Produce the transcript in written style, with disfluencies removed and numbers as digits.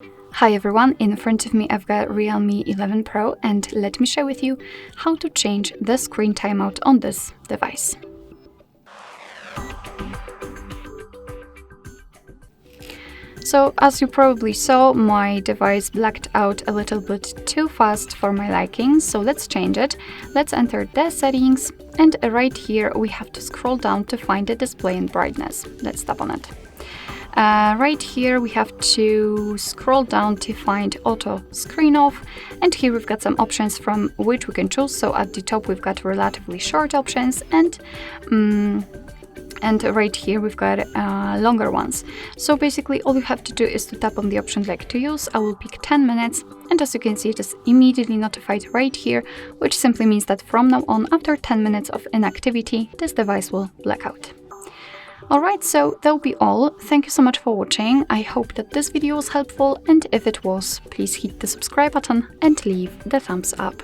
Hi everyone, in front of me I've got REALME 11 Pro and let me share with you how to change the screen timeout on this device. So as you probably saw, my device blacked out a little bit too fast for my liking, so let's change it. Let's enter the settings, and right here we have to scroll down to find the display and brightness. Let's tap on it. Right here we have to scroll down to find auto screen off, and here we've got some options from which we can choose. So at the top we've got relatively short options, and right here we've got longer ones. So basically all you have to do is to tap on the option like to use. I will pick 10 minutes, and as you can see it is immediately notified right here, which simply means that from now on, after 10 minutes of inactivity, this device will black out. Alright, so that'll be all. Thank you so much for watching. I hope that this video was helpful, and if it was, please hit the subscribe button and leave the thumbs up.